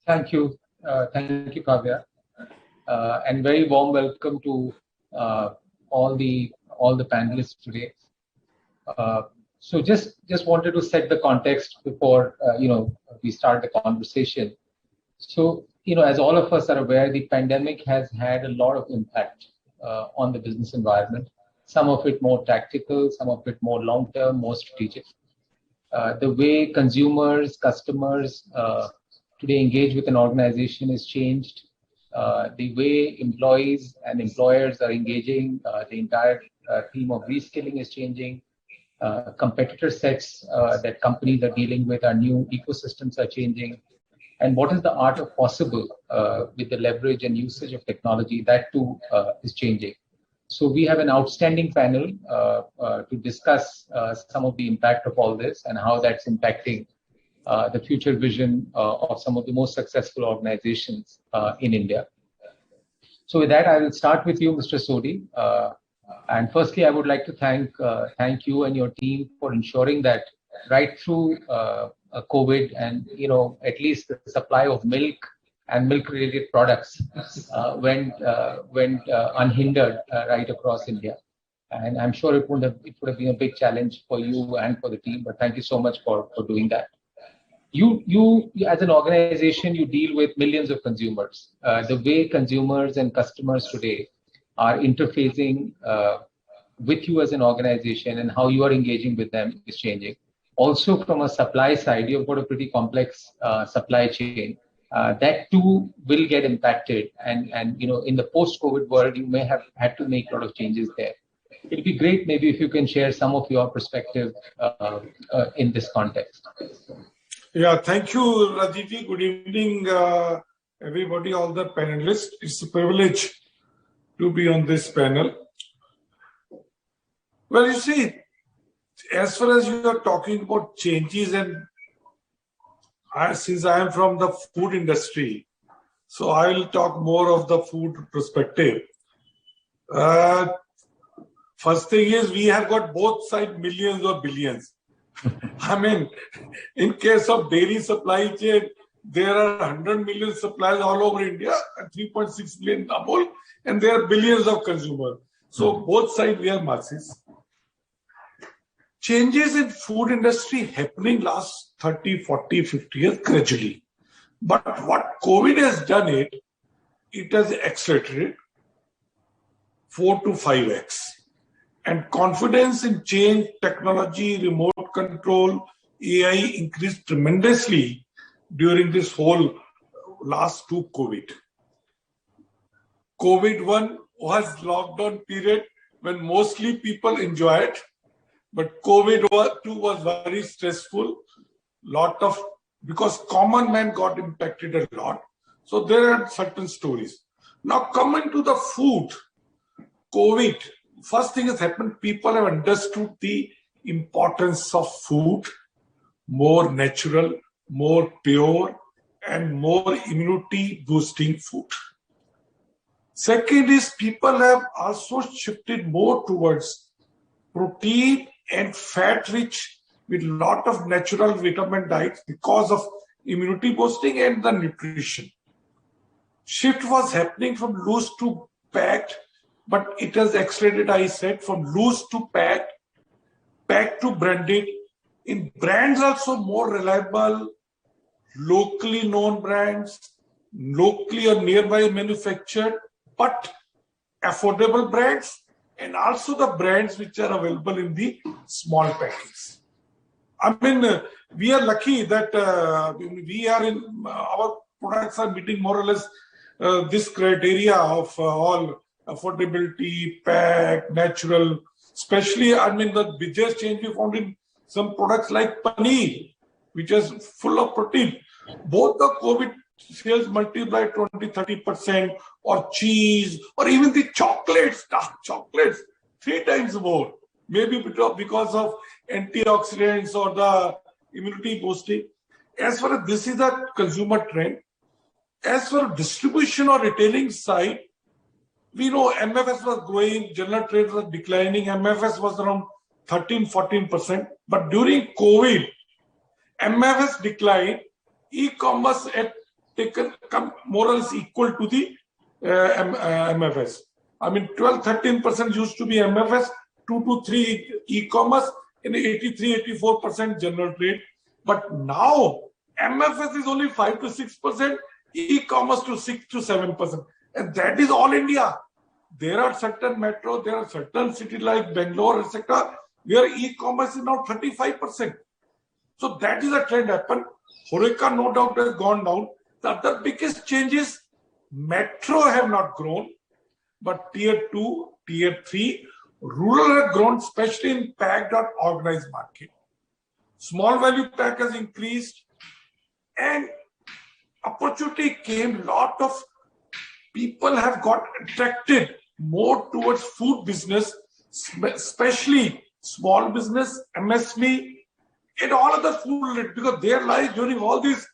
Thank you, Kavya, and very warm welcome to uh, all the panelists today. So just wanted to set the context before we start the conversation. So as all of us are aware, the pandemic has had a lot of impact on the business environment. Some of it more tactical, some of it more long term, more strategic. The way consumers, customers today engage with an organization is changed. The way employees and employers are engaging, the entire theme of reskilling is changing. Competitor sets that companies are dealing with, our new ecosystems are changing. And what is the art of possible with the leverage and usage of technology, that too is changing. So we have an outstanding panel to discuss some of the impact of all this and how that's impacting the future vision of some of the most successful organizations in India. So with that, I will start with you, Mr. Sodhi. And firstly, I would like to thank you and your team for ensuring that right through COVID and at least the supply of milk and milk-related products went unhindered right across India. And I'm sure it would have been a big challenge for you and for the team. But thank you so much for doing that. You as an organization, you deal with millions of consumers. The way consumers and customers today are interfacing with you as an organization and how you are engaging with them is changing. Also, from a supply side, you've got a pretty complex supply chain. That too will get impacted, and in the post-COVID world, you may have had to make a lot of changes there. It'd be great maybe if you can share some of your perspective in this context. Yeah, thank you, Rajiv. Good evening, everybody, all the panelists. It's a privilege to be on this panel. Well, you see, as far as you are talking about changes, and since I am from the food industry, so I will talk more of the food perspective. First thing is, we have got both sides millions or billions. I mean, in case of dairy supply chain, there are 100 million suppliers all over India, 3.6 million Amul, and there are billions of consumers. So both sides we are masses. Changes in food industry happening last 30, 40, 50 years gradually. But what COVID has done it has accelerated 4 to 5x. And confidence in change, technology, remote control, AI increased tremendously during this whole last two COVID. COVID-1 was lockdown period when mostly people enjoyed, but COVID-2 was very stressful. Because common man got impacted a lot. So there are certain stories. Now coming to the food, COVID, first thing has happened, people have understood the importance of food, more natural, more pure, and more immunity boosting food. Second is people have also shifted more towards protein and fat rich with lot of natural vitamin diets because of immunity boosting and the nutrition. Shift was happening from loose to packed, but it has accelerated, I said, from loose to packed to branded. In brands also more reliable, locally known brands, locally or nearby manufactured, but affordable brands, and also the brands which are available in the small packets. I mean, we are lucky that we are in, our products are meeting more or less this criteria of all affordability, pack, natural, especially, I mean, the biggest change we found in some products like paneer, which is full of protein. Both the COVID sales multiplied 20-30%, or cheese, or even the chocolates, dark chocolates, 3 times more. Maybe because of antioxidants or the immunity boosting. As far as this is a consumer trend, as for distribution or retailing side, we know MFS was growing, general trade was declining, MFS was around 13-14%. But during COVID, MFS declined, e-commerce at taken more or less equal to the MFS. I mean, 12-13% used to be MFS, 2 to 3 e-commerce, and 83-84% general trade. But now MFS is only 5 to 6%, e-commerce to 6 to 7%, and that is all India. There are certain metro, there are certain cities like Bangalore, etc., where e-commerce is now 35%. So that is a trend happen. Horeca no doubt has gone down. The other biggest change is metro have not grown, but tier 2, tier 3, rural have grown, especially in packed or organized market. Small value pack has increased, and opportunity came. Lot of people have got attracted more towards food business, especially small business, MSME, and all other food, because their life during all this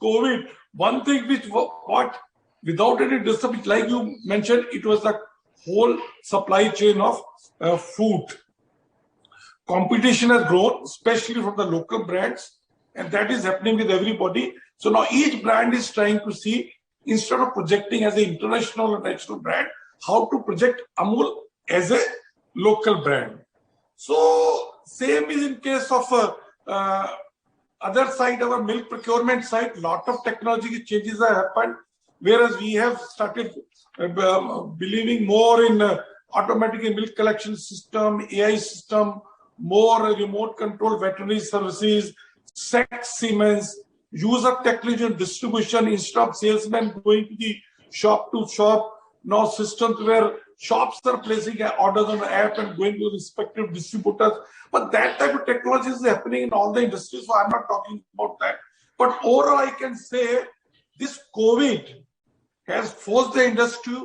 COVID, one thing which what without any disruption, like you mentioned, it was the whole supply chain of food. Competition has grown, especially from the local brands, and that is happening with everybody. So now each brand is trying to see, instead of projecting as an international or national brand, how to project Amul as a local brand. So same is in case of other side, our milk procurement side, lot of technology changes have happened, whereas we have started believing more in automatic milk collection system, AI system, more remote control veterinary services, sex Siemens, use of technology and distribution instead of salesmen going to the shop to shop. Now systems where shops are placing orders on the app and going to respective distributors. But that type of technology is happening in all the industries, so I'm not talking about that. But overall, I can say this COVID has forced the industry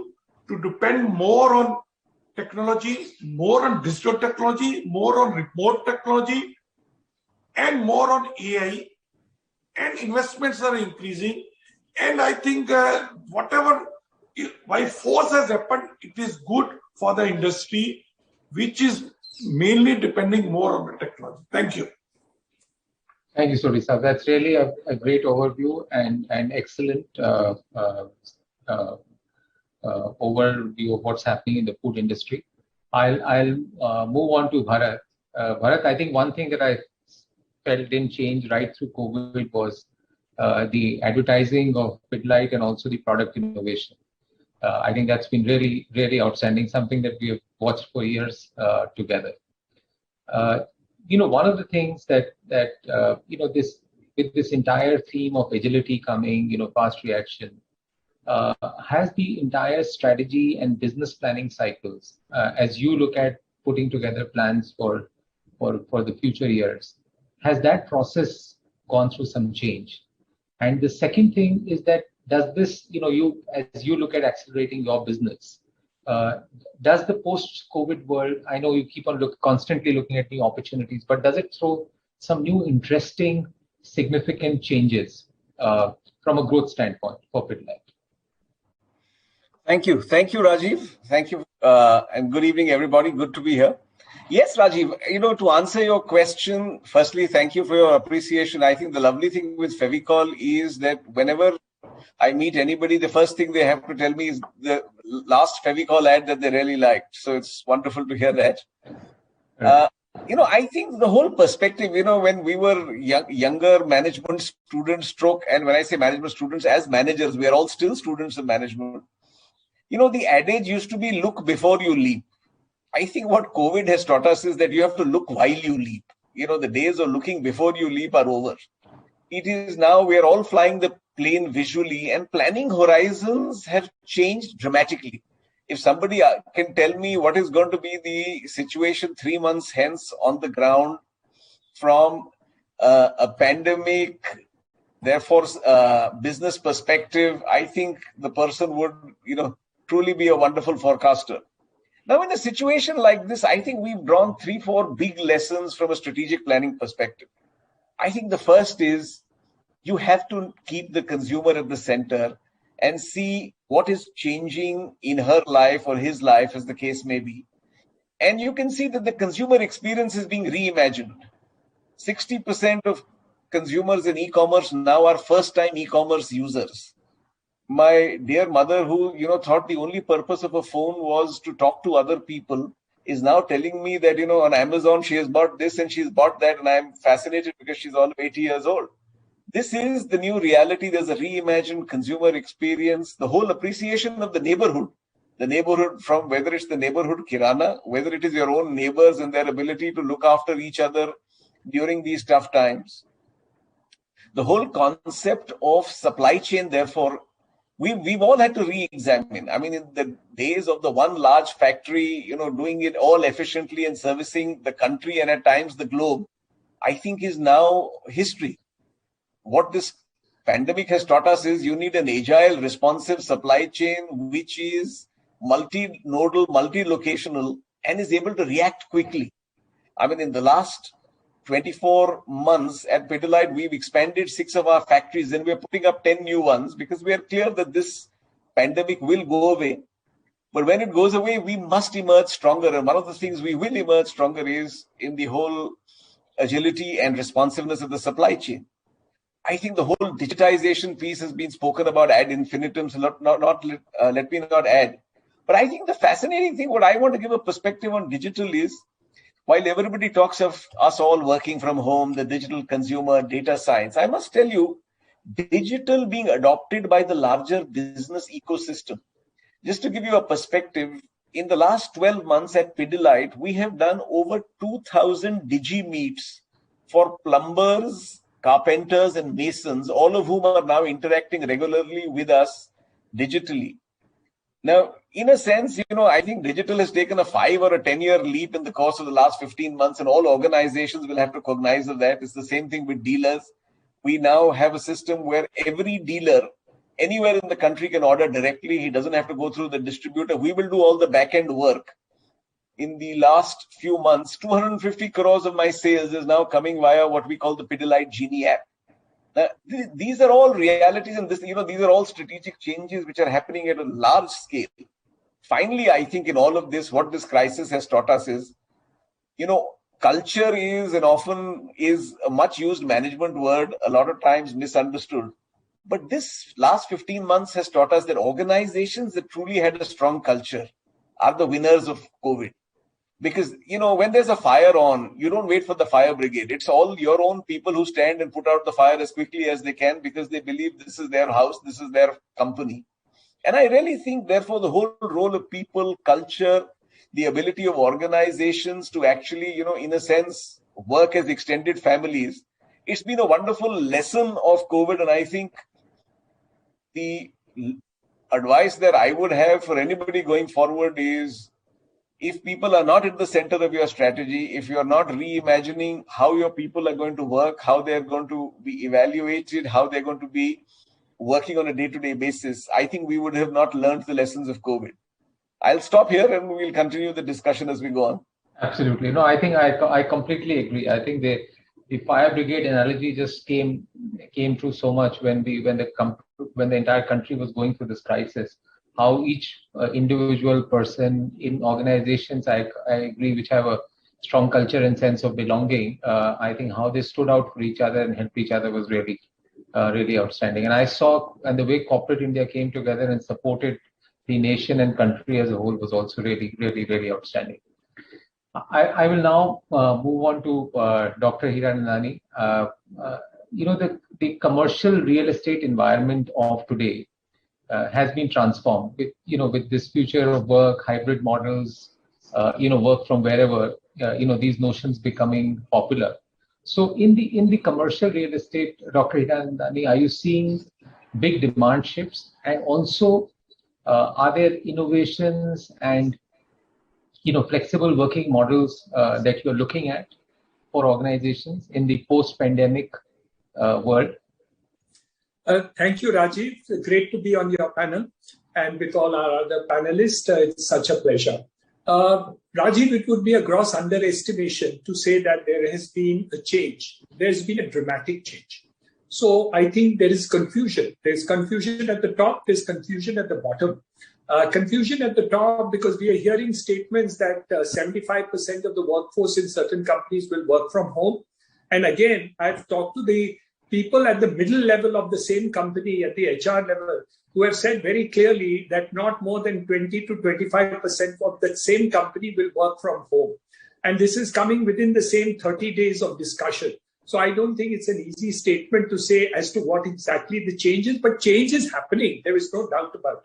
to depend more on technology, more on digital technology, more on remote technology, and more on AI. And investments are increasing. And I think whatever by force has happened, it is good for the industry, which is mainly depending more on the technology. Thank you. Thank you, Surya. That's really a great overview and excellent overview of what's happening in the food industry. I'll move on to Bharat. Bharat, I think one thing that I felt didn't change right through COVID was the advertising of Pidilite and also the product innovation. I think that's been really, really outstanding, something that we have watched for years together. One of the things that with this entire theme of agility coming, fast reaction, has the entire strategy and business planning cycles, as you look at putting together plans for the future years, has that process gone through some change? And the second thing is that does this, as you look at accelerating your business, does the post-COVID world, I know you keep on constantly looking at new opportunities, but does it throw some new interesting, significant changes from a growth standpoint for Pidilite? Thank you, Rajiv. Thank you, and good evening, everybody. Good to be here. Yes, Rajiv, to answer your question, firstly, thank you for your appreciation. I think the lovely thing with Fevicol is that whenever I meet anybody, the first thing they have to tell me is the last Fevicol ad that they really liked. So it's wonderful to hear that. I think the whole perspective, when we were younger management students, and when I say management students, as managers, we are all still students of management. The adage used to be look before you leap. I think what COVID has taught us is that you have to look while you leap. The days of looking before you leap are over. It is now we are all flying the plane visually, and planning horizons have changed dramatically. If somebody can tell me what is going to be the situation 3 months hence on the ground from a pandemic, therefore business perspective, I think the person would, truly be a wonderful forecaster. Now, in a situation like this, I think we've drawn 3-4 big lessons from a strategic planning perspective. I think the first is you have to keep the consumer at the center and see what is changing in her life or his life, as the case may be. And you can see that the consumer experience is being reimagined. 60% of consumers in e-commerce now are first-time e-commerce users. my dear mother, who, thought the only purpose of a phone was to talk to other people, is now telling me that, on Amazon, she has bought this and she's bought that. And I'm fascinated because she's all 80 years old. This is the new reality. There's a reimagined consumer experience, the whole appreciation of the neighborhood from whether it's the neighborhood kirana, whether it is your own neighbors and their ability to look after each other during these tough times. The whole concept of supply chain, therefore, we've all had to re-examine. I mean, in the days of the one large factory, doing it all efficiently and servicing the country and at times the globe, I think is now history. What this pandemic has taught us is you need an agile, responsive supply chain, which is multi-nodal, multi-locational, and is able to react quickly. I mean, in the last 24 months at Pidilite, we've expanded 6 of our factories and we're putting up 10 new ones because we are clear that this pandemic will go away. But when it goes away, we must emerge stronger. And one of the things we will emerge stronger is in the whole agility and responsiveness of the supply chain. I think the whole digitization piece has been spoken about ad infinitum, so let me not add. But I think the fascinating thing, what I want to give a perspective on digital is, while everybody talks of us all working from home, the digital consumer, data science, I must tell you, digital being adopted by the larger business ecosystem. Just to give you a perspective, in the last 12 months at Pidilite, we have done over 2,000 digi-meets for plumbers, carpenters and masons, all of whom are now interacting regularly with us digitally. Now, in a sense, I think digital has taken a 5 or a 10-year leap in the course of the last 15 months, and all organizations will have to cognize of that. It's the same thing with dealers. We now have a system where every dealer anywhere in the country can order directly. He doesn't have to go through the distributor. We will do all the back-end work. In the last few months, 250 crores of my sales is now coming via what we call the Pidilite Genie app. Now, these are all realities, and these are all strategic changes which are happening at a large scale. Finally, I think in all of this, what this crisis has taught us is, culture is and often is a much used management word, a lot of times misunderstood. But this last 15 months has taught us that organizations that truly had a strong culture are the winners of COVID. Because, when there's a fire on, you don't wait for the fire brigade. It's all your own people who stand and put out the fire as quickly as they can because they believe this is their house, this is their company. And I really think, therefore, the whole role of people, culture, the ability of organizations to actually, in a sense, work as extended families, it's been a wonderful lesson of COVID. And I think the advice that I would have for anybody going forward is, if people are not at the center of your strategy, if you're not reimagining how your people are going to work, how they're going to be evaluated, how they're going to be working on a day-to-day basis, I think we would have not learned the lessons of COVID. I'll stop here and we'll continue the discussion as we go on. Absolutely. No, I think I completely agree. I think the fire brigade analogy just came through so much when the entire country was going through this crisis. How each individual person in organizations, I agree, which have a strong culture and sense of belonging, I think how they stood out for each other and helped each other was really outstanding. And I saw, and the way corporate India came together and supported the nation and country as a whole was also really outstanding. I will now move on to Dr. Hiranandani. The commercial real estate environment of today has been transformed with this future of work, hybrid models, work from wherever, these notions becoming popular. So in the commercial real estate, Dr. Hiranandani, are you seeing big demand shifts? And also, are there innovations and flexible working models that you're looking at for organizations in the post-pandemic world? Thank you, Rajiv. Great to be on your panel. And with all our other panelists, it's such a pleasure. Rajiv, it would be a gross underestimation to say that there has been a change. There's been a dramatic change. So I think there is confusion. There's confusion at the top, there's confusion at the bottom. Confusion at the top because we are hearing statements that 75% of the workforce in certain companies will work from home. And again, I've talked to the people at the middle level of the same company, at the HR level, who have said very clearly that not more than 20 to 25% of the same company will work from home. And this is coming within the same 30 days of discussion. So I don't think it's an easy statement to say as to what exactly the change is, but change is happening. There is no doubt about it.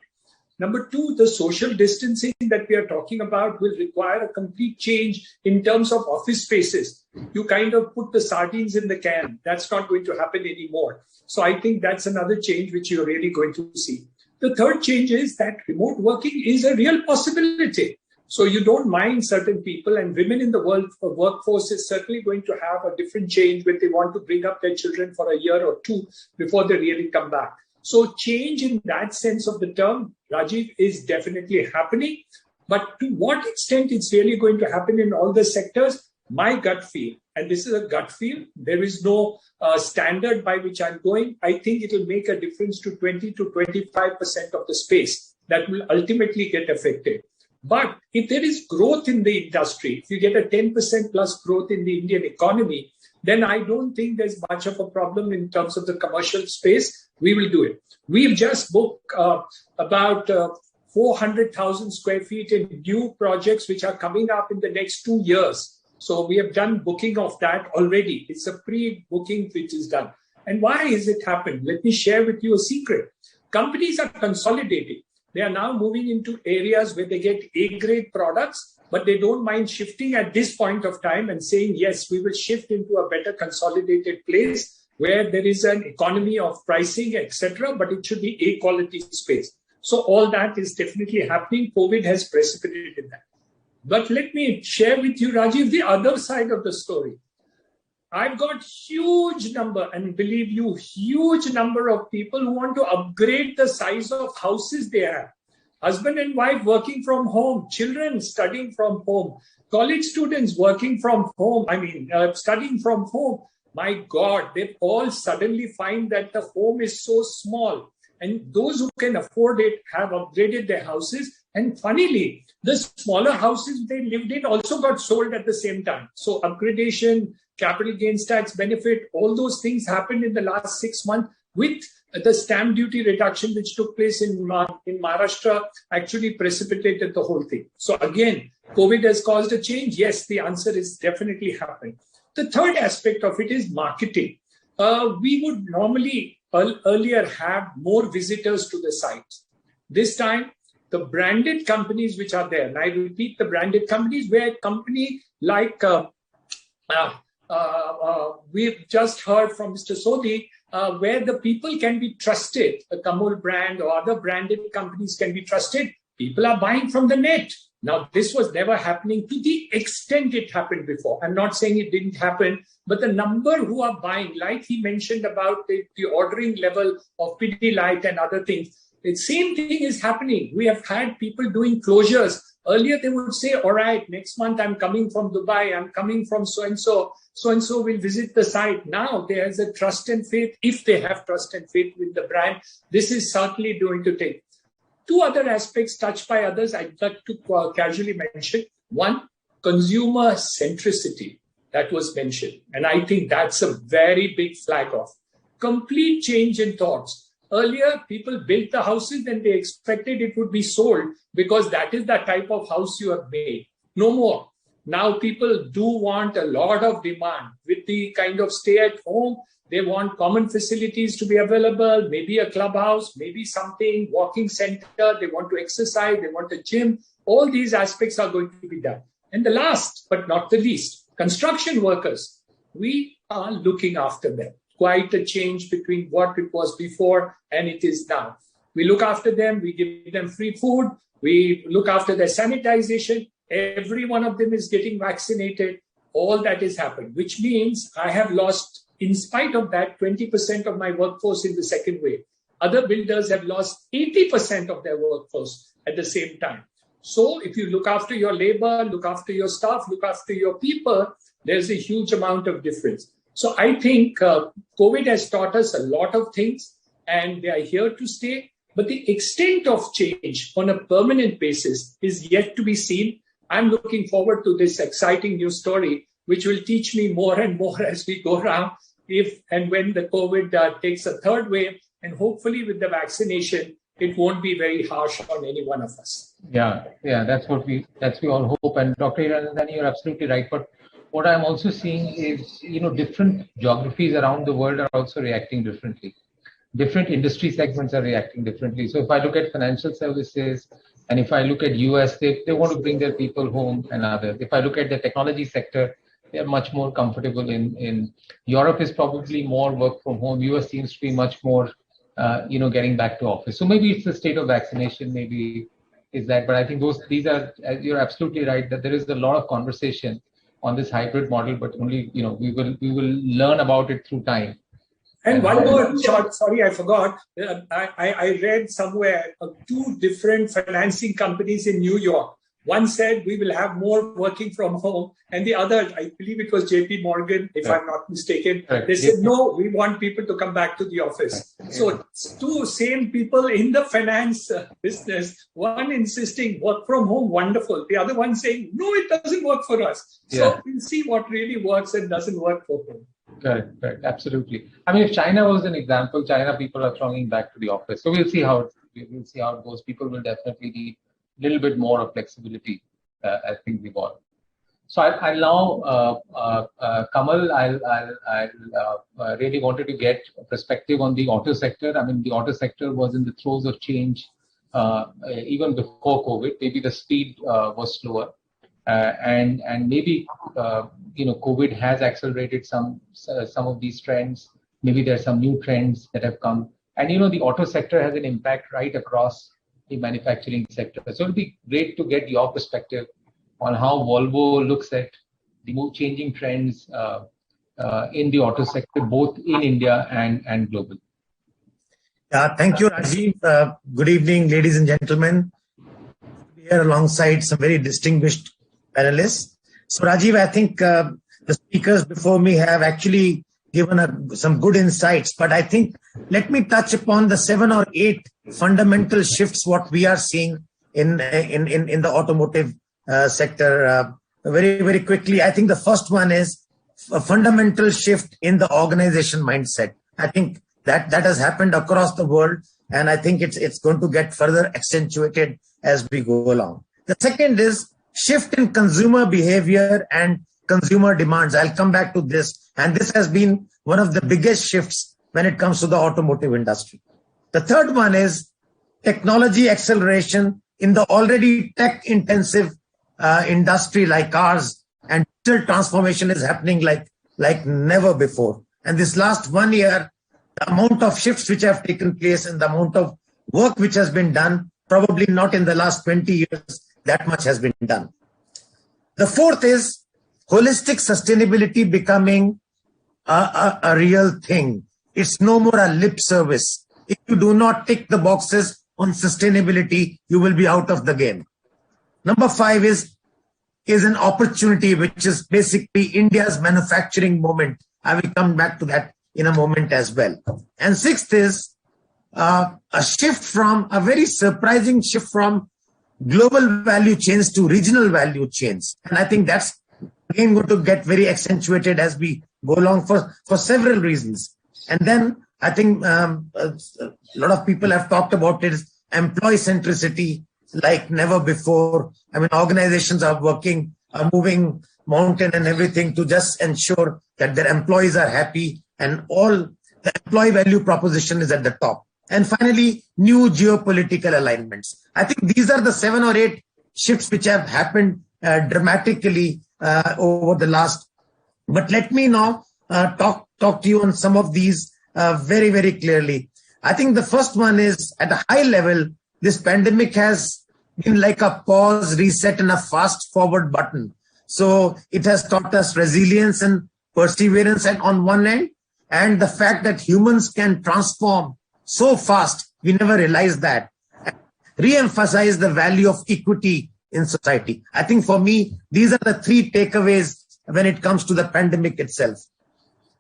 Number two, the social distancing that we are talking about will require a complete change in terms of office spaces. You kind of put the sardines in the can. That's not going to happen anymore. So I think that's another change which you're really going to see. The third change is that remote working is a real possibility. So you don't mind certain people, and women in the workforce is certainly going to have a different change when they want to bring up their children for a year or two before they really come back. So change in that sense of the term, Rajiv, is definitely happening. But to what extent it's really going to happen in all the sectors, my gut feel, and this is a gut feel, there is no standard by which I'm going. I think it will make a difference to 20 to 25% of the space that will ultimately get affected. But if there is growth in the industry, if you get a 10% plus growth in the Indian economy, then I don't think there's much of a problem in terms of the commercial space. We will do it. We've just booked about 400,000 square feet in new projects which are coming up in the next 2 years. So we have done booking of that already. It's a pre-booking which is done. And why is it happened? Let me share with you a secret. Companies are consolidating. They are now moving into areas where they get A-grade products, but they don't mind shifting at this point of time and saying, yes, we will shift into a better consolidated place where there is an economy of pricing, etc., but it should be A-quality space. So all that is definitely happening. COVID has precipitated that. But let me share with you, Rajiv, the other side of the story. I've got huge number, and believe you, huge number of people who want to upgrade the size of houses they have. Husband and wife working from home, children studying from home, college students working from home, studying from home. My God, they all suddenly find that the home is so small. And those who can afford it have upgraded their houses. And funnily, the smaller houses they lived in also got sold at the same time. So upgradation, capital gains tax benefit, all those things happened in the last 6 months with the stamp duty reduction which took place in Maharashtra actually precipitated the whole thing. So again, COVID has caused a change. Yes, the answer is definitely happening. The third aspect of it is marketing. We would normally earlier have more visitors to the sites. This time, the branded companies which are there, and I repeat, the branded companies, where a company like we've just heard from Mr. Sodhi, where the people can be trusted, a Kamul brand or other branded companies can be trusted, people are buying from the net. Now, this was never happening to the extent it happened before. I'm not saying it didn't happen, but the number who are buying, like he mentioned about the ordering level of Pidilite and other things, the same thing is happening. We have had people doing closures. Earlier, they would say, all right, next month I'm coming from Dubai, I'm coming from so-and-so will visit the site. Now there is a trust and faith. If they have trust and faith with the brand, this is certainly going to take. Two other aspects touched by others I'd like to casually mention. One, consumer centricity that was mentioned. And I think that's a very big flag off. Complete change in thoughts. Earlier, people built the houses and they expected it would be sold because that is the type of house you have made. No more. Now people do want a lot of demand with the kind of stay at home. They want common facilities to be available, maybe a clubhouse, maybe something, walking center. They want to exercise. They want a gym. All these aspects are going to be done. And the last, but not the least, construction workers. We are looking after them. Quite a change between what it was before and it is now. We look after them. We give them free food. We look after their sanitization. Every one of them is getting vaccinated. All that is happened, which means I have lost, in spite of that, 20% of my workforce in the second wave. Other builders have lost 80% of their workforce at the same time. So if you look after your labor, look after your staff, look after your people, there's a huge amount of difference. So I think COVID has taught us a lot of things and they are here to stay. But the extent of change on a permanent basis is yet to be seen. I'm looking forward to this exciting new story, which will teach me more and more as we go around if and when the COVID takes a third wave. And hopefully with the vaccination, it won't be very harsh on any one of us. Yeah, that's what we all hope. And Dr. Hiranandani, you're absolutely right. But what I'm also seeing is, different geographies around the world are also reacting differently. Different industry segments are reacting differently. So if I look at financial services, and if I look at US, they want to bring their people home and others. If I look at the technology sector, they're much more comfortable in Europe is probably more work from home. US seems to be much more, getting back to office. So maybe it's the state of vaccination, maybe is that, but I think these are, you're absolutely right that there is a lot of conversation on this hybrid model, but only, we will learn about it through time. And one more short, sorry, I forgot. I read somewhere of two different financing companies in New York. One said we will have more working from home, and the other, I believe it was JP Morgan, if I'm not mistaken, they said, no, we want people to come back to the office. So two same people in the finance business, one insisting work from home, wonderful. The other one saying, no, it doesn't work for us. So we'll see what really works and doesn't work for them. Correct, absolutely. I mean, if China was an example, China people are thronging back to the office. So we'll see how it goes. People will definitely need a little bit more of flexibility as things evolve. So I'll now, Kamal, I'll really wanted to get a perspective on the auto sector. I mean, the auto sector was in the throes of change even before COVID. Maybe the speed was slower. And maybe COVID has accelerated some of these trends. Maybe there are some new trends that have come, and the auto sector has an impact right across the manufacturing sector. So it'll be great to get your perspective on how Volvo looks at the changing trends in the auto sector, both in India and global. Thank you, Rajiv. Good evening, ladies and gentlemen. We are alongside some very distinguished panelists. So Rajiv, I think the speakers before me have actually given some good insights, but I think let me touch upon the 7 or 8 fundamental shifts what we are seeing in the automotive sector very, very quickly. I think the first one is a fundamental shift in the organization mindset. I think that has happened across the world, and I think it's going to get further accentuated as we go along. The second is shift in consumer behavior and consumer demands. I'll come back to this. And this has been one of the biggest shifts when it comes to the automotive industry. The third one is technology acceleration in the already tech-intensive industry like ours, and digital transformation is happening like never before. And this last 1 year, the amount of shifts which have taken place and the amount of work which has been done, probably not in the last 20 years, that much has been done. The fourth is holistic sustainability becoming a real thing. It's no more a lip service. If you do not tick the boxes on sustainability, you will be out of the game. Number 5 is an opportunity, which is basically India's manufacturing moment. I will come back to that in a moment as well. And 6th is a very surprising shift from global value chains to regional value chains. And I think that's again going to get very accentuated as we go along for several reasons. And then I think a lot of people have talked about it, is employee centricity like never before. I mean, organizations are moving mountain and everything to just ensure that their employees are happy, and all the employee value proposition is at the top. And finally, new geopolitical alignments. I think these are the 7 or 8 shifts which have happened dramatically over the last. But let me now talk to you on some of these very, very clearly. I think the first one is, at a high level, this pandemic has been like a pause, reset, and a fast forward button. So it has taught us resilience and perseverance on one end, and the fact that humans can transform so fast, we never realized that. Re-emphasize the value of equity in society. I think for me, these are the 3 takeaways when it comes to the pandemic itself.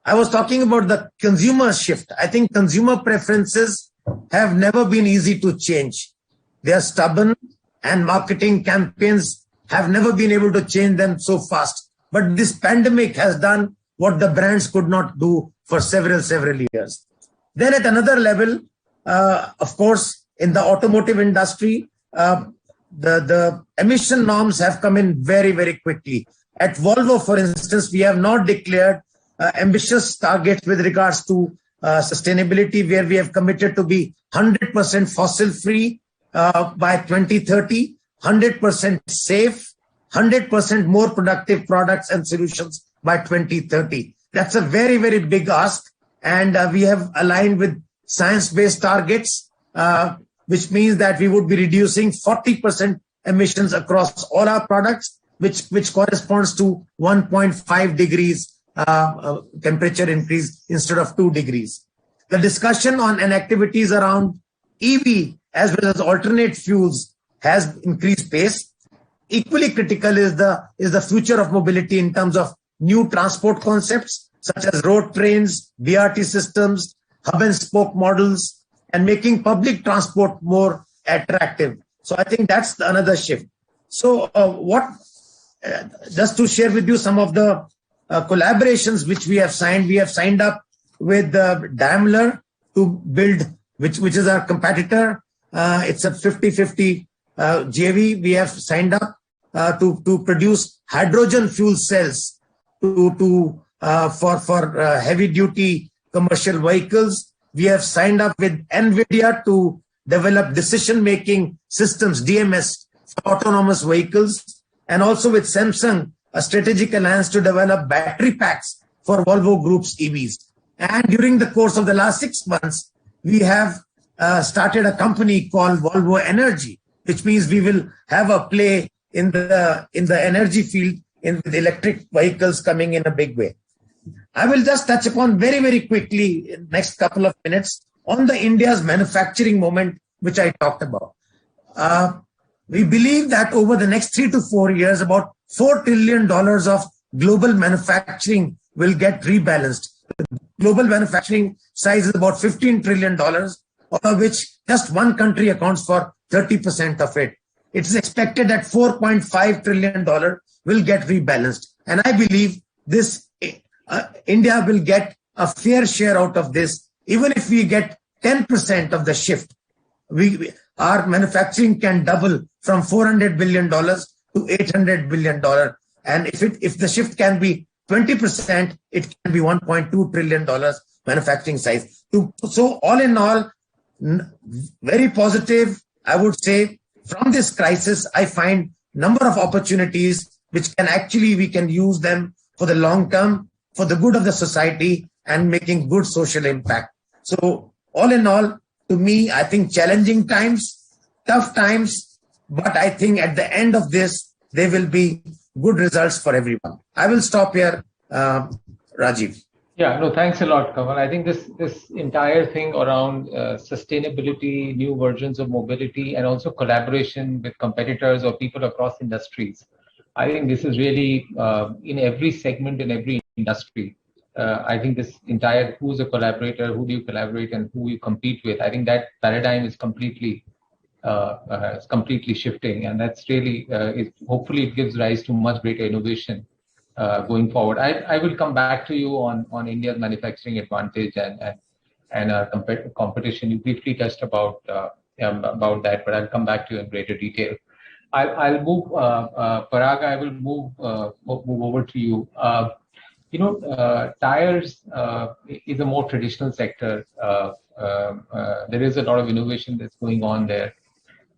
I was talking about the consumer shift. I think consumer preferences have never been easy to change. They are stubborn, and marketing campaigns have never been able to change them so fast. But this pandemic has done what the brands could not do for several years. Then at another level, of course, in the automotive industry, the emission norms have come in very, very quickly. At Volvo, for instance, we have not declared ambitious targets with regards to sustainability, where we have committed to be 100% fossil free by 2030, 100% safe, 100% more productive products and solutions by 2030. That's a very, very big ask. And we have aligned with science-based targets, which means that we would be reducing 40% emissions across all our products, which corresponds to 1.5 degrees temperature increase instead of 2 degrees. The discussion on and activities around EV as well as alternate fuels has increased pace. Equally critical is the future of mobility in terms of new transport concepts such as road trains, BRT systems, hub and spoke models, and making public transport more attractive. So I think that's another shift. So just to share with you some of the collaborations which we have signed up with Daimler to build, which is our competitor. It's a 50-50 JV. We have signed up to produce hydrogen fuel cells for heavy duty commercial vehicles. We have signed up with NVIDIA to develop decision-making systems, DMS, for autonomous vehicles, and also with Samsung, a strategic alliance to develop battery packs for Volvo Group's EVs. And during the course of the last 6 months, we have started a company called Volvo Energy, which means we will have a play in the energy field with electric vehicles coming in a big way. I will just touch upon very, very quickly in the next couple of minutes on the India's manufacturing moment, which I talked about. We believe that over the next 3 to 4 years, about $4 trillion of global manufacturing will get rebalanced. The global manufacturing size is about $15 trillion, out of which just one country accounts for 30% of it. It is expected that $4.5 trillion will get rebalanced. And I believe this India will get a fair share out of this. Even if we get 10% of the shift, our manufacturing can double from $400 billion to $800 billion. And if the shift can be 20%, it can be $1.2 trillion manufacturing size. So all in all, very positive, I would say. From this crisis, I find number of opportunities which we can use them for the long term, for the good of the society, and making good social impact. So all in all, to me, I think challenging times, tough times, but I think at the end of this, there will be good results for everyone. I will stop here, Rajiv. Yeah, no, thanks a lot, Kamal. I think this entire thing around sustainability, new versions of mobility, and also collaboration with competitors or people across industries. I think this is really in every segment, in every industry. I think this entire who's a collaborator, who do you collaborate, and who you compete with. I think that paradigm is completely shifting, and that's really hopefully it gives rise to much greater innovation going forward. I will come back to you on India's manufacturing advantage and competition. You briefly touched about that, but I'll come back to you in greater detail. I'll move, Parag, I will move over to you. Tires is a more traditional sector. There is a lot of innovation that's going on there.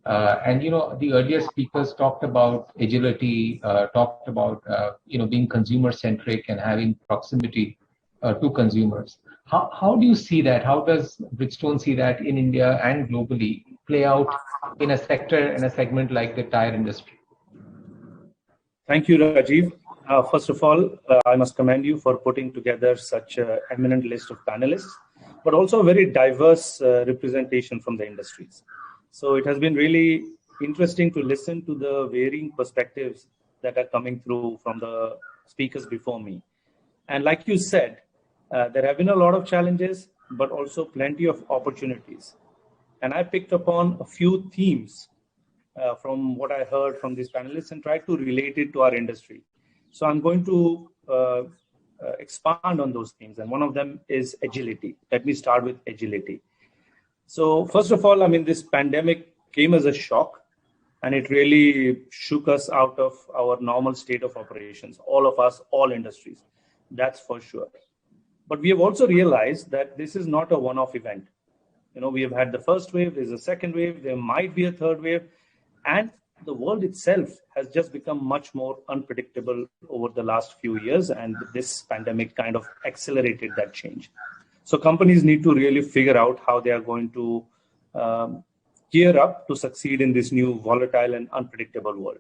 And the earlier speakers talked about agility, talked about being consumer centric and having proximity to consumers. How do you see that? How does Bridgestone see that in India and globally play out in a sector and a segment like the tire industry? Thank you, Rajiv. First of all, I must commend you for putting together such an eminent list of panelists, but also a very diverse representation from the industries. So it has been really interesting to listen to the varying perspectives that are coming through from the speakers before me. And like you said, there have been a lot of challenges, but also plenty of opportunities. And I picked upon a few themes from what I heard from these panelists and tried to relate it to our industry. So I'm going to expand on those themes. And one of them is agility. Let me start with agility. So first of all, I mean, this pandemic came as a shock, and it really shook us out of our normal state of operations, all of us, all industries. That's for sure. But we have also realized that this is not a one-off event. We have had the first wave, there's a second wave, there might be a third wave, and the world itself has just become much more unpredictable over the last few years, and this pandemic kind of accelerated that change. So companies need to really figure out how they are going to gear up to succeed in this new volatile and unpredictable world.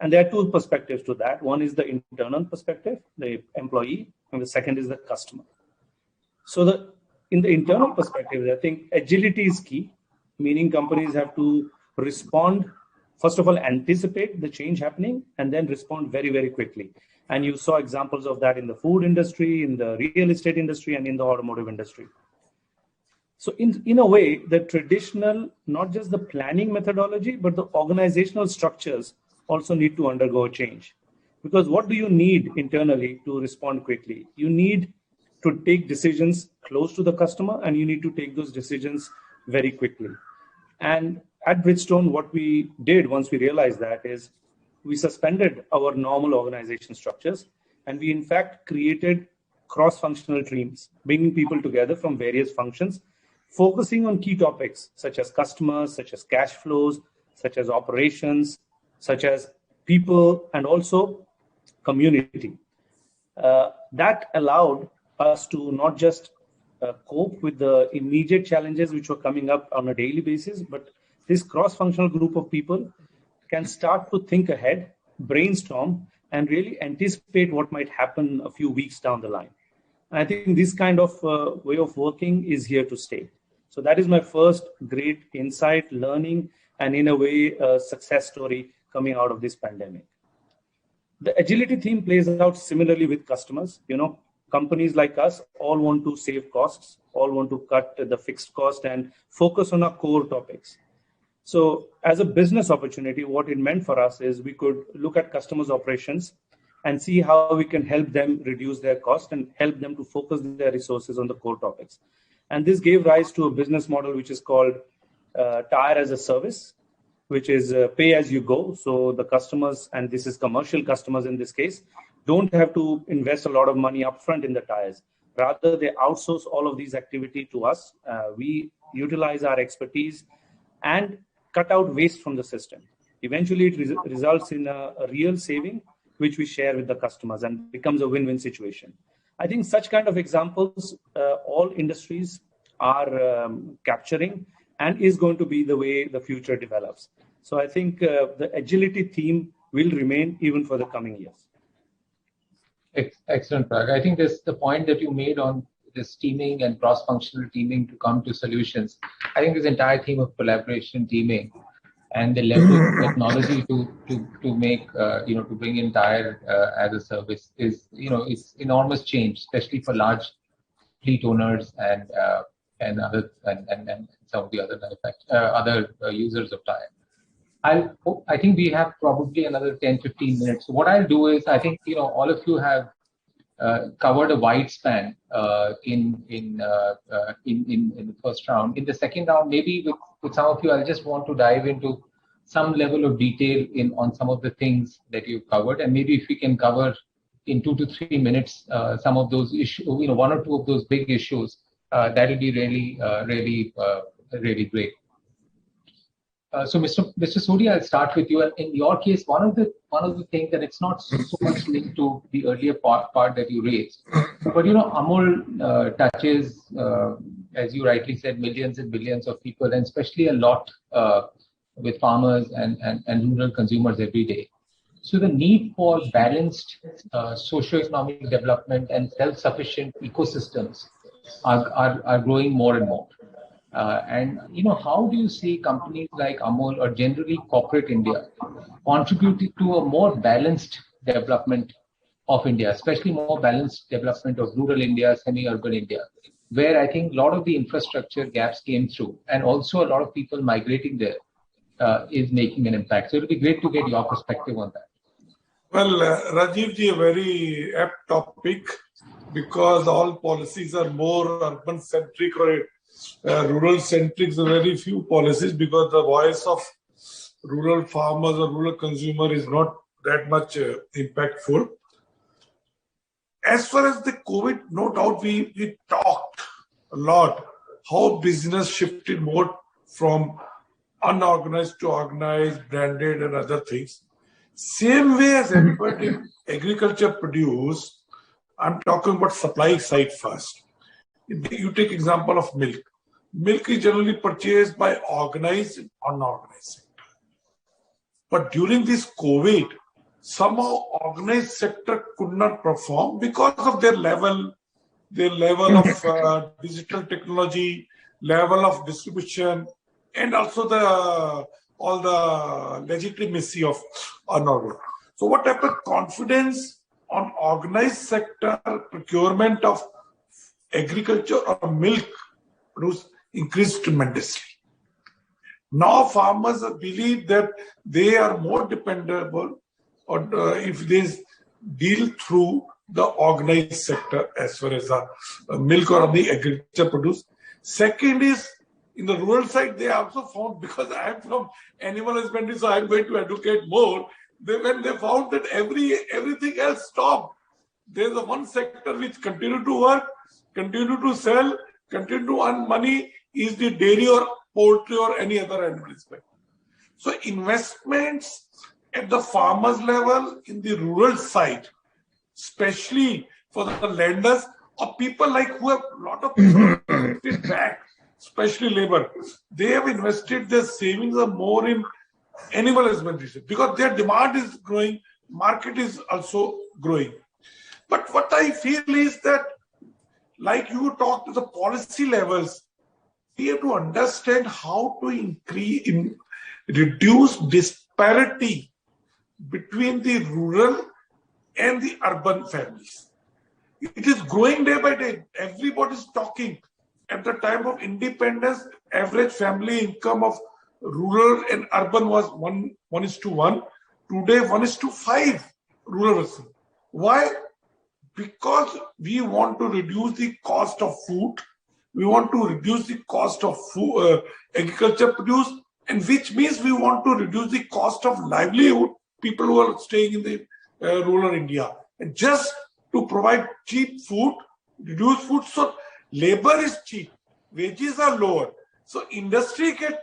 And there are two perspectives to that. One is the internal perspective, the employee, and the second is the customer. So in the internal perspective, I think agility is key, meaning companies have to respond, first of all, anticipate the change happening, and then respond very, very quickly. And you saw examples of that in the food industry, in the real estate industry, and in the automotive industry. So in a way, the traditional, not just the planning methodology, but the organizational structures also need to undergo a change. Because what do you need internally to respond quickly? You need to take decisions close to the customer, and you need to take those decisions very quickly. And at Bridgestone, what we did once we realized that is we suspended our normal organization structures, and we in fact created cross-functional teams, bringing people together from various functions, focusing on key topics such as customers, such as cash flows, such as operations, such as people, and also community. That allowed us to not just cope with the immediate challenges which were coming up on a daily basis, but this cross-functional group of people can start to think ahead, brainstorm, and really anticipate what might happen a few weeks down the line. And I think this kind of way of working is here to stay. So that is my first great insight, learning, and in a way, a success story coming out of this pandemic. The agility theme plays out similarly with customers. Companies like us all want to save costs, all want to cut the fixed cost and focus on our core topics. So as a business opportunity, what it meant for us is we could look at customers' operations and see how we can help them reduce their cost and help them to focus their resources on the core topics. And this gave rise to a business model which is called Tire as a Service, which is pay as you go. So the customers, and this is commercial customers in this case, don't have to invest a lot of money upfront in the tires. Rather, they outsource all of these activity to us. We utilize our expertise and cut out waste from the system. Eventually, it results in a real saving, which we share with the customers and becomes a win-win situation. I think such kind of examples, all industries are capturing, and is going to be the way the future develops. So I think the agility theme will remain even for the coming years. Excellent, Parag. I think this the point that you made on this teaming and cross-functional teaming to come to solutions. I think this entire theme of collaboration, teaming, and the leverage technology to make to bring in Tire as a service is it's enormous change, especially for large fleet owners and other and some of the other users of Tire. I think we have probably another 10-15 minutes. So what I'll do is, I think all of you have covered a wide span in the first round. In the second round, maybe with some of you, I just want to dive into some level of detail on some of the things that you've covered, and maybe if we can cover in 2 to 3 minutes some of those issues, one or two of those big issues, that would be really great. So, Mr. Sodhi, I'll start with you. In your case, one of the things that it's not so much linked to the earlier part that you raised, but Amul touches, as you rightly said, millions and billions of people, and especially a lot with farmers and rural consumers every day. So the need for balanced socio-economic development and self-sufficient ecosystems are growing more and more. And how do you see companies like Amul or generally corporate India contributing to a more balanced development of India, especially more balanced development of rural India, semi-urban India, where I think a lot of the infrastructure gaps came through, and also a lot of people migrating there is making an impact. So it would be great to get your perspective on that. Well, Rajiv ji, a very apt topic, because all policies are more urban-centric or rural-centric, very few policies because the voice of rural farmers or rural consumer is not that much impactful. As far as the COVID, no doubt we talked a lot how business shifted more from unorganized to organized, branded and other things. Same way as happened in agriculture produce, I'm talking about supply side first. You take example of milk. Milk is generally purchased by organized and unorganized sector. But during this COVID, somehow organized sector could not perform because of their level of digital technology, level of distribution, and also all the legitimacy of unorganized. So what happened? Confidence on organized sector procurement of agriculture or milk produce increased tremendously. Now farmers believe that they are more dependable on if they deal through the organized sector as far as the milk or the agriculture produce. Second is in the rural side, they also found, because I am from animal husbandry, so I am going to educate more. When they found that everything else stopped, there is a one sector which continued to work, continue to sell, continue to earn money, is the dairy or poultry or any other animal husbandry. So investments at the farmers level in the rural side, especially for the lenders or people like who have a lot of people back, especially labor, they have invested their savings are more in animal husbandry because their demand is growing, market is also growing. But what I feel is that, like you talked to the policy levels, we have to understand how to reduce disparity between the rural and the urban families. It is growing day by day. Everybody is talking. At the time of independence, average family income of rural and urban was 1:1. Today, 1:5 rural versus. Why? Because we want to reduce the cost of food. We want to reduce the cost of food, agriculture produce, and which means we want to reduce the cost of livelihood, people who are staying in the rural India. And just to provide cheap food, reduce food, so labor is cheap, wages are lower. So industry get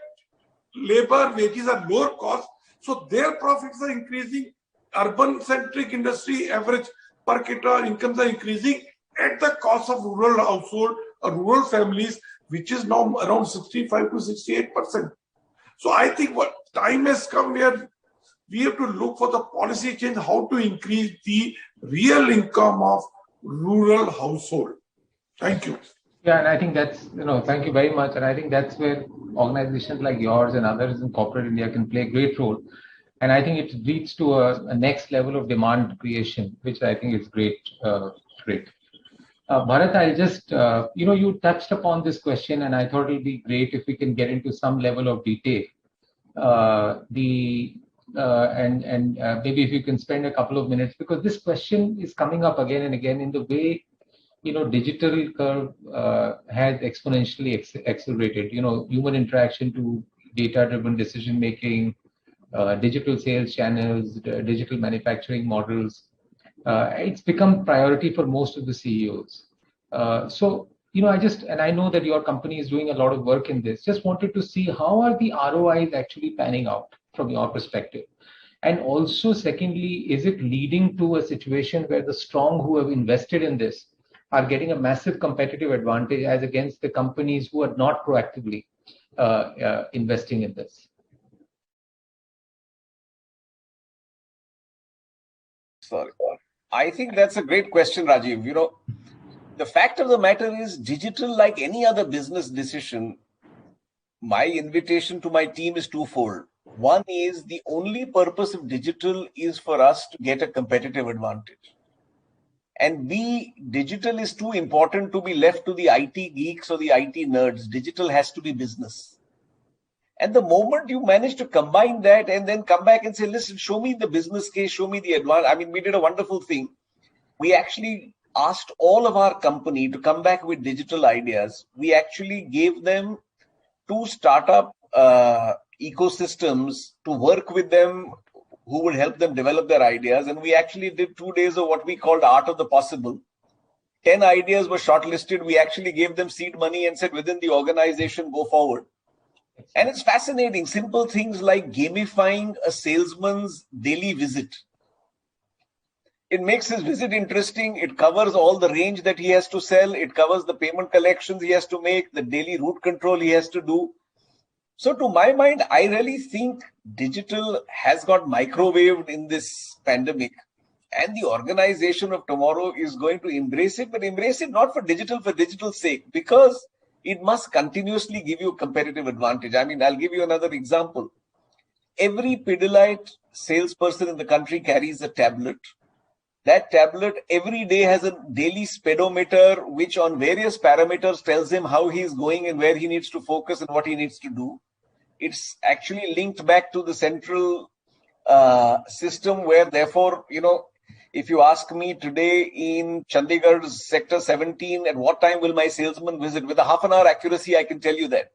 labor, wages are lower cost, so their profits are increasing. Urban-centric industry average per capita incomes are increasing at the cost of rural household or rural families, which is now around 65 to 68%. So I think what time has come where we have to look for the policy change, how to increase the real income of rural household. Thank you. Yeah, and I think that's, thank you very much. And I think that's where organizations like yours and others in corporate India can play a great role. And I think it leads to a next level of demand creation, which I think is great. Great. Bharat, I'll just, you touched upon this question, and I thought it'll be great if we can get into some level of detail. Maybe if you can spend a couple of minutes, because this question is coming up again and again in the way, digital curve has exponentially accelerated. Human interaction to data-driven decision making, digital sales channels, digital manufacturing models. It's become priority for most of the CEOs. I know that your company is doing a lot of work in this. Just wanted to see how are the ROIs actually panning out from your perspective? And also, secondly, is it leading to a situation where the strong who have invested in this are getting a massive competitive advantage as against the companies who are not proactively investing in this? Sorry. I think that's a great question, Rajiv. The fact of the matter is digital, like any other business decision, my invitation to my team is twofold. One is the only purpose of digital is for us to get a competitive advantage. And digital is too important to be left to the IT geeks or the IT nerds. Digital has to be business. And the moment you manage to combine that and then come back and say, listen, show me the business case, show me the advantage. I mean, we did a wonderful thing. We actually asked all of our company to come back with digital ideas. We actually gave them 2 startup ecosystems to work with them who would help them develop their ideas. And we actually did 2 days of what we called Art of the Possible. 10 ideas were shortlisted. We actually gave them seed money and said, within the organization, go forward. And it's fascinating. Simple things like gamifying a salesman's daily visit. It makes his visit interesting. It covers all the range that he has to sell. It covers the payment collections he has to make, the daily route control he has to do. So to my mind, I really think digital has got microwaved in this pandemic, and the organization of tomorrow is going to embrace it, but embrace it not for digital's sake, because it must continuously give you a competitive advantage. I mean, I'll give you another example. Every Pidilite salesperson in the country carries a tablet. That tablet every day has a daily speedometer, which on various parameters tells him how he is going and where he needs to focus and what he needs to do. It's actually linked back to the central system where, therefore, if you ask me today in Chandigarh's Sector 17, at what time will my salesman visit? With a half an hour accuracy, I can tell you that.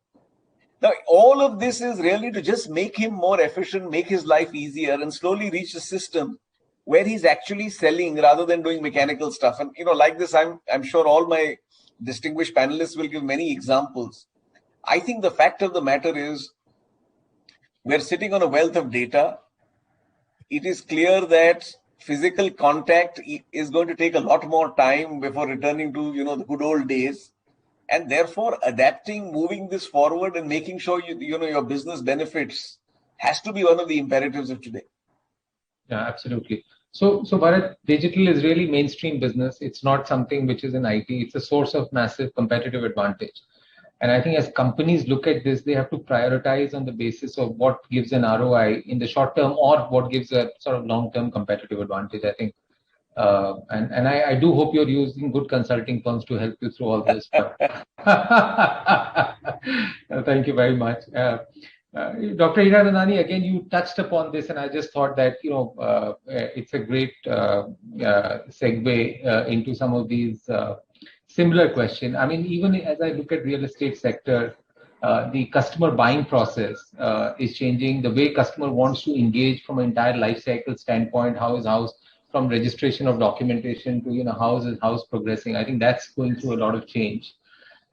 Now, all of this is really to just make him more efficient, make his life easier, and slowly reach a system where he's actually selling rather than doing mechanical stuff. And, like this, I'm sure all my distinguished panelists will give many examples. I think the fact of the matter is we're sitting on a wealth of data. It is clear that physical contact is going to take a lot more time before returning to, the good old days. And therefore, adapting, moving this forward and making sure, your business benefits has to be one of the imperatives of today. Yeah, absolutely. So Bharat, digital is really mainstream business. It's not something which is in IT. It's a source of massive competitive advantage. And I think as companies look at this, they have to prioritize on the basis of what gives an ROI in the short term or what gives a sort of long-term competitive advantage, I think. And I do hope you're using good consulting firms to help you through all this. Thank you very much. Dr. Hiranandani, again, you touched upon this, and I just thought that, it's a great segue into some of these similar questions. I mean, even as I look at real estate sector, the customer buying process is changing. The way customer wants to engage from an entire life cycle standpoint, how is house, from registration of documentation to, how is house progressing. I think that's going through a lot of change.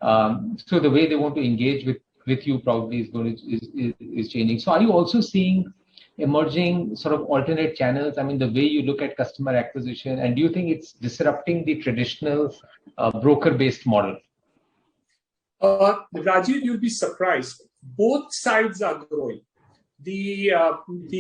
So the way they want to engage with you probably is changing. So are you also seeing emerging sort of alternate channels? I mean, the way you look at customer acquisition, and do you think it's disrupting the traditional broker-based model? Rajiv, you'll be surprised. Both sides are growing. The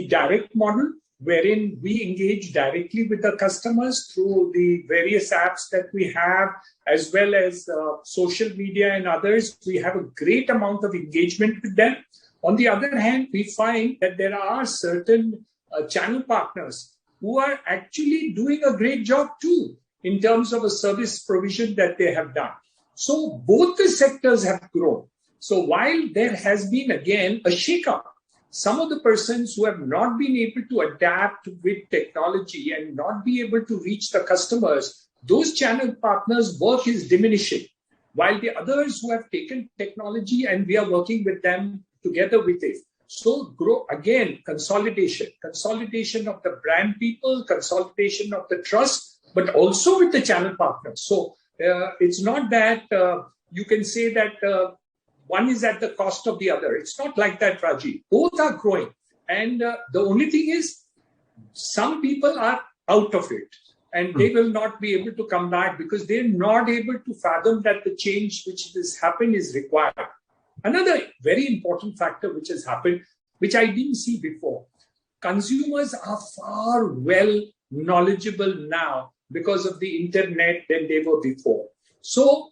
direct model, wherein we engage directly with the customers through the various apps that we have, as well as social media and others. We have a great amount of engagement with them. On the other hand, we find that there are certain channel partners who are actually doing a great job too in terms of a service provision that they have done. So both the sectors have grown. So while there has been, again, a shakeup, some of the persons who have not been able to adapt with technology and not be able to reach the customers, those channel partners' work is diminishing. While the others who have taken technology and we are working with them together with it. So grow again, consolidation of the brand people, consolidation of the trust, but also with the channel partners. So it's not that you can say that one is at the cost of the other. It's not like that, Rajiv. Both are growing. And the only thing is, some people are out of it and they will not be able to come back because they're not able to fathom that the change which has happened is required. Another very important factor which has happened, which I didn't see before, consumers are far well knowledgeable now because of the internet than they were before. So,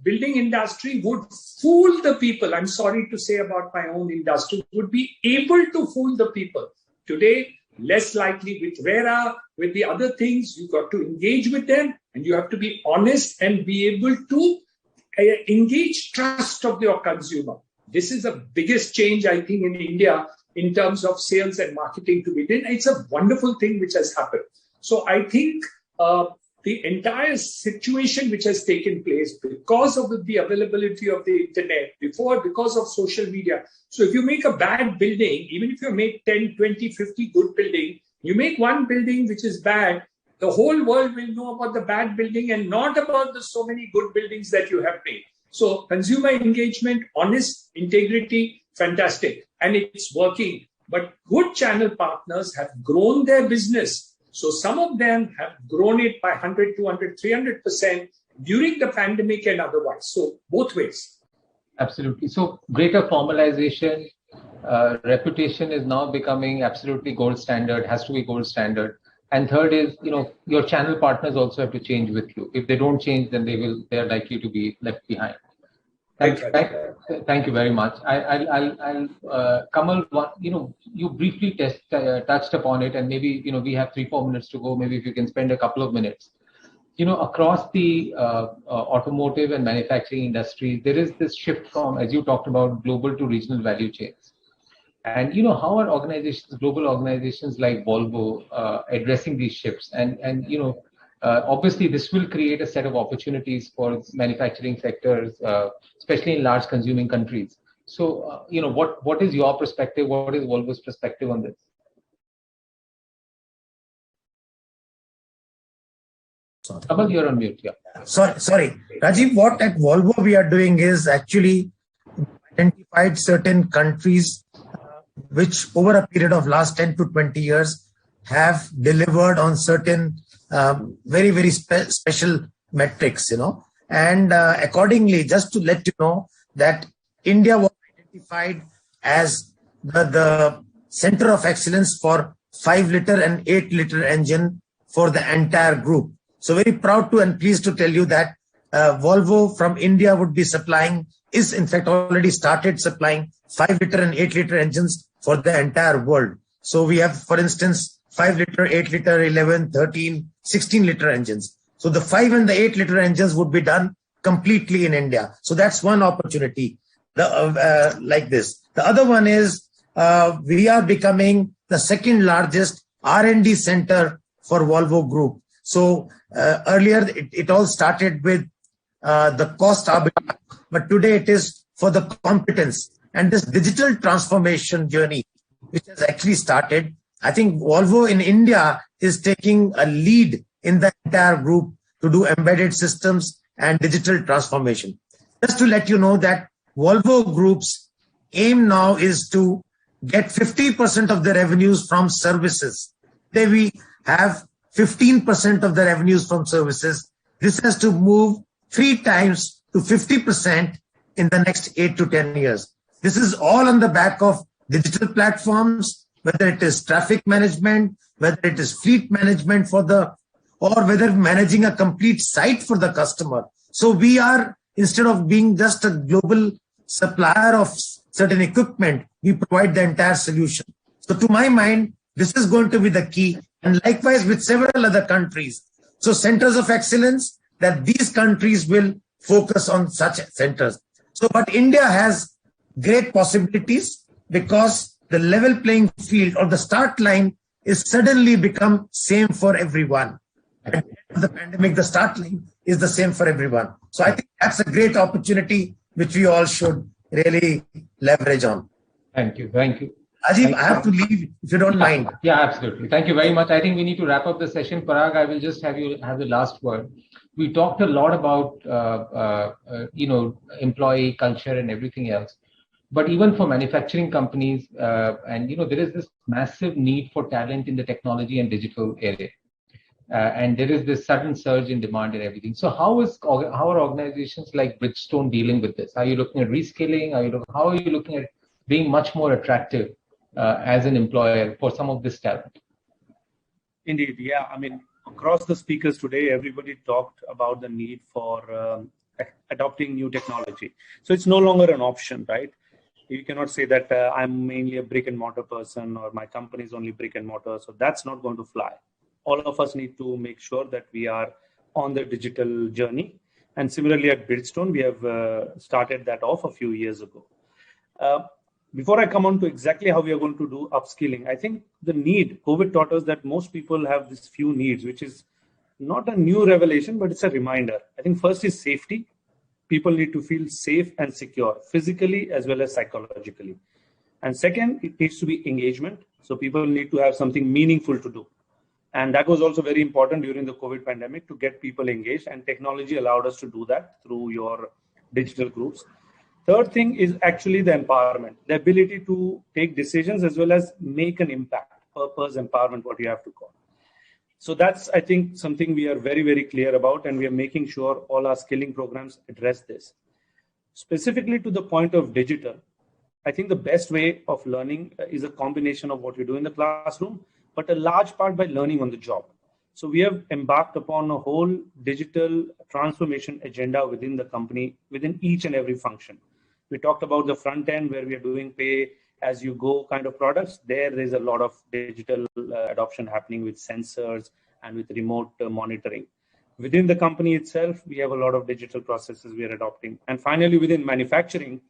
building industry would fool the people. I'm sorry to say about my own industry, would be able to fool the people. Today, less likely with RERA, with the other things, you've got to engage with them and you have to be honest and be able to engage trust of your consumer. This is the biggest change, I think, in India in terms of sales and marketing to be done. It's a wonderful thing which has happened. So I think the entire situation which has taken place because of the availability of the internet, because of social media. So if you make a bad building, even if you make 10, 20, 50 good building, you make one building which is bad, the whole world will know about the bad building and not about the so many good buildings that you have made. So consumer engagement, honest, integrity, fantastic. And it's working. But good channel partners have grown their business. So some of them have grown it by 100, 200, 300% during the pandemic and otherwise. So both ways. Absolutely. So greater formalization, reputation is now becoming absolutely gold standard, has to be gold standard. And third is, your channel partners also have to change with you. If they don't change, then they're likely to be left behind. Thank you very much. Kamal, you briefly touched upon it, and maybe, we have 3-4 minutes to go. Maybe if you can spend a couple of minutes. Across the automotive and manufacturing industry, there is this shift from, as you talked about, global to regional value chains. And, how are global organizations like Volvo addressing these shifts? And obviously, this will create a set of opportunities for manufacturing sectors, especially in large consuming countries. So, what is your perspective? What is Volvo's perspective on this? Kamal, you're on mute. Yeah. Sorry. Rajiv, what at Volvo we are doing is actually identified certain countries which over a period of last 10 to 20 years have delivered on certain very, very special metrics, and accordingly, just to let you know that India was identified as the center of excellence for 5-liter and 8-liter engine for the entire group. So very proud to and pleased to tell you that Volvo from India would be is in fact already started supplying 5-liter and 8-liter engines for the entire world. So we have, for instance, 5-liter, 8-liter, 11, 13, 16-liter engines. So the 5 and the 8-liter engines would be done completely in India. So that's one opportunity like this. The other one is we are becoming the second largest R&D center for Volvo Group. So earlier it all started with the cost arbitrage, but today it is for the competence. And this digital transformation journey, which has actually started, I think Volvo in India is taking a lead in the entire group to do embedded systems and digital transformation. Just to let you know that Volvo Group's aim now is to get 50% of the revenues from services. Today we have 15% of the revenues from services. This has to move 3 times to 50% in the next 8 to 10 years. This is all on the back of digital platforms, whether it is traffic management, whether it is fleet management or whether managing a complete site for the customer. So we are, instead of being just a global supplier of certain equipment, we provide the entire solution. So to my mind, this is going to be the key, and likewise with several other countries. So centers of excellence, that these countries will focus on such centers. So, but India has great possibilities because the level playing field or the start line is suddenly become same for everyone. At the end of the pandemic, the start line is the same for everyone. So I think that's a great opportunity which we all should really leverage on. Thank you. Ajib, I have to leave if you don't mind. Yeah, absolutely. Thank you very much. I think we need to wrap up the session. Parag, I will just have you have the last word. We talked a lot about, employee culture and everything else. But even for manufacturing companies, and there is this massive need for talent in the technology and digital area. And there is this sudden surge in demand and everything. So how are organizations like Bridgestone dealing with this? Are you looking at reskilling? How are you looking at being much more attractive as an employer for some of this talent? Indeed, yeah. I mean, across the speakers today, everybody talked about the need for adopting new technology. So it's no longer an option, right? You cannot say that I'm mainly a brick and mortar person or my company is only brick and mortar. So that's not going to fly. All of us need to make sure that we are on the digital journey. And similarly at Bridgestone, we have started that off a few years ago. Before I come on to exactly how we are going to do upskilling, I think the need, COVID taught us that most people have these few needs, which is not a new revelation, but it's a reminder. I think first is safety. People need to feel safe and secure, physically as well as psychologically. And second, it needs to be engagement. So people need to have something meaningful to do. And that was also very important during the COVID pandemic to get people engaged. And technology allowed us to do that through your digital groups. Third thing is actually the empowerment, the ability to take decisions as well as make an impact, purpose, empowerment, what you have to call. So that's, I think, something we are very, very clear about, and we are making sure all our skilling programs address this. Specifically to the point of digital, I think the best way of learning is a combination of what we do in the classroom, but a large part by learning on the job. So we have embarked upon a whole digital transformation agenda within the company, within each and every function. We talked about the front end where we are doing pay as you go kind of products. There is a lot of digital adoption happening with sensors and with remote monitoring. Within the company itself, we have a lot of digital processes we are adopting. And finally, within manufacturing,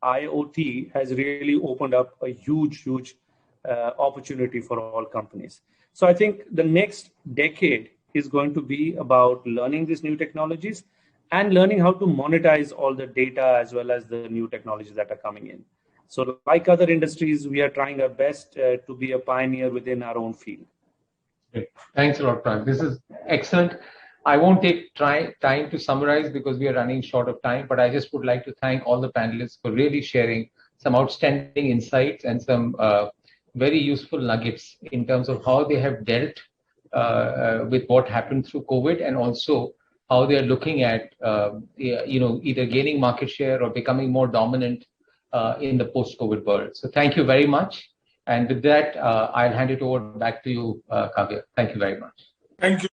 IoT has really opened up a huge opportunity for all companies. So I think the next decade is going to be about learning these new technologies and learning how to monetize all the data as well as the new technologies that are coming in. So like other industries, we are trying our best to be a pioneer within our own field. Great. Thanks a lot, Parag. This is excellent. I won't take time to summarize because we are running short of time, but I just would like to thank all the panelists for really sharing some outstanding insights and some very useful nuggets in terms of how they have dealt with what happened through COVID, and also how they are looking at either gaining market share or becoming more dominant in the post-COVID world. So thank you very much. And with that, I'll hand it over back to you, Kavya. Thank you very much. Thank you.